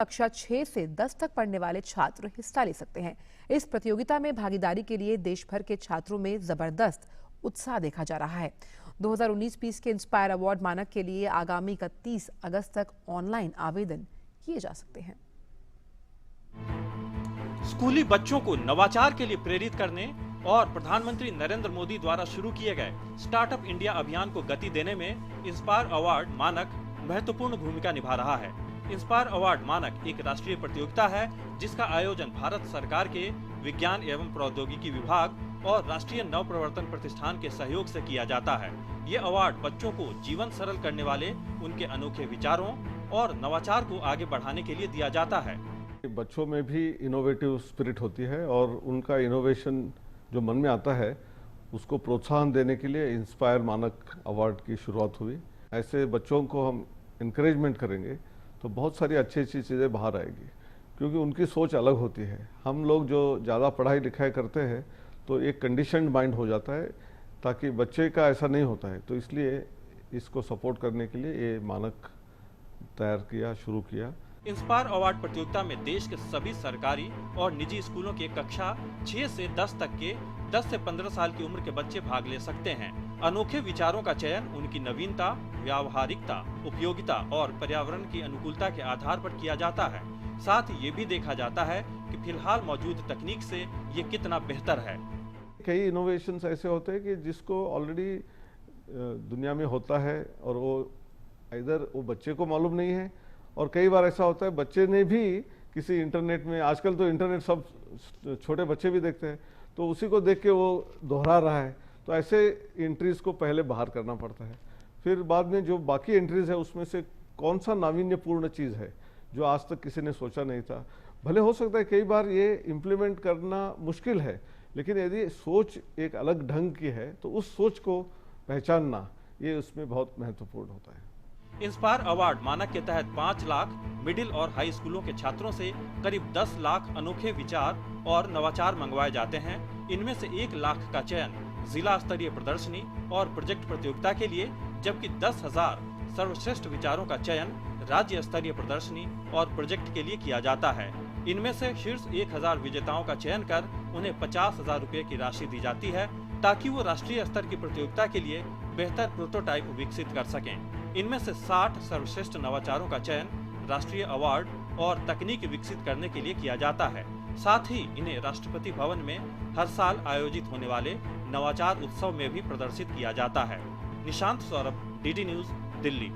कक्षा 6 से 10 तक पढ़ने वाले छात्र हिस्सा ले सकते हैं। इस प्रतियोगिता में भागीदारी के लिए देश भर के छात्रों में जबरदस्त उत्साह देखा जा रहा है। 2019-20 के इंस्पायर अवार्ड मानक के लिए आगामी 31 अगस्त तक ऑनलाइन आवेदन किए जा सकते हैं। स्कूली बच्चों को नवाचार के लिए प्रेरित करने और प्रधानमंत्री नरेंद्र मोदी द्वारा शुरू किए गए स्टार्टअप इंडिया अभियान को गति देने में इंस्पायर अवार्ड मानक महत्वपूर्ण भूमिका निभा रहा है। इंस्पायर अवार्ड मानक एक राष्ट्रीय प्रतियोगिता है जिसका आयोजन भारत सरकार के विज्ञान एवं प्रौद्योगिकी विभाग और राष्ट्रीय नव प्रवर्तन प्रतिष्ठान के सहयोग से किया जाता है। ये अवार्ड बच्चों को जीवन सरल करने वाले उनके अनोखे विचारों और नवाचार को आगे बढ़ाने के लिए दिया जाता है। बच्चों में भी इनोवेटिव स्पिरिट होती है और उनका इनोवेशन जो मन में आता है उसको प्रोत्साहन देने के लिए इंस्पायर मानक अवार्ड की शुरुआत हुई। ऐसे बच्चों को हम इंकरेजमेंट करेंगे तो बहुत सारी अच्छी अच्छी चीज़ें बाहर आएगी, क्योंकि उनकी सोच अलग होती है। हम लोग जो ज़्यादा पढ़ाई लिखाई करते हैं तो एक कंडीशन्ड माइंड हो जाता है, ताकि बच्चे का ऐसा नहीं होता है। तो इसलिए इसको सपोर्ट करने के लिए ये मानक तैयार किया, शुरू किया। इंस्पायर अवार्ड प्रतियोगिता में देश के सभी सरकारी और निजी स्कूलों के कक्षा 6 से 10 तक के 10 से 15 साल की उम्र के बच्चे भाग ले सकते हैं। अनोखे विचारों का चयन उनकी नवीनता, व्यावहारिकता, उपयोगिता और पर्यावरण की अनुकूलता के आधार पर किया जाता है। साथ ही ये भी देखा जाता है कि फिलहाल मौजूद तकनीक से ये कितना बेहतर है। कई इनोवेशंस ऐसे होते हैं कि जिसको ऑलरेडी दुनिया में होता है और वो इधर वो बच्चे को मालूम नहीं है, और कई बार ऐसा होता है बच्चे ने भी किसी इंटरनेट में, आजकल तो इंटरनेट सब छोटे बच्चे भी देखते हैं, तो उसी को देख के वो दोहरा रहा है। तो ऐसे एंट्रीज को पहले बाहर करना पड़ता है, फिर बाद में जो बाकी एंट्रीज है उसमें से कौन सा नावीन्यपूर्ण चीज़ है जो आज तक किसी ने सोचा नहीं था। भले हो सकता है कई बार ये इम्प्लीमेंट करना मुश्किल है, लेकिन यदि सोच एक अलग ढंग की है तो उस सोच को पहचानना ये उसमें बहुत महत्वपूर्ण होता है। इंस्पायर अवार्ड मानक के तहत 5 लाख मिडिल और हाई स्कूलों के छात्रों से करीब 10 लाख अनोखे विचार और नवाचार मंगवाए जाते हैं। इनमें से 1 लाख का चयन जिला स्तरीय प्रदर्शनी और प्रोजेक्ट प्रतियोगिता के लिए, जबकि 10,000 सर्वश्रेष्ठ विचारों का चयन राज्य स्तरीय प्रदर्शनी और प्रोजेक्ट के लिए किया जाता है। इनमें से शीर्ष 1000 विजेताओं का चयन कर उन्हें 50,000 रुपए की राशि दी जाती है, ताकि वो राष्ट्रीय स्तर की प्रतियोगिता के लिए बेहतर प्रोटोटाइप विकसित कर सकें। इनमें से 60 सर्वश्रेष्ठ नवाचारों का चयन राष्ट्रीय अवार्ड और तकनीक विकसित करने के लिए किया जाता है। साथ ही इन्हें राष्ट्रपति भवन में हर साल आयोजित होने वाले नवाचार उत्सव में भी प्रदर्शित किया जाता है। Nishant Saurabh, DD news, Delhi.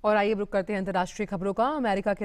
और आइए रुक करते हैं अंतर्राष्ट्रीय खबरों का। अमेरिका के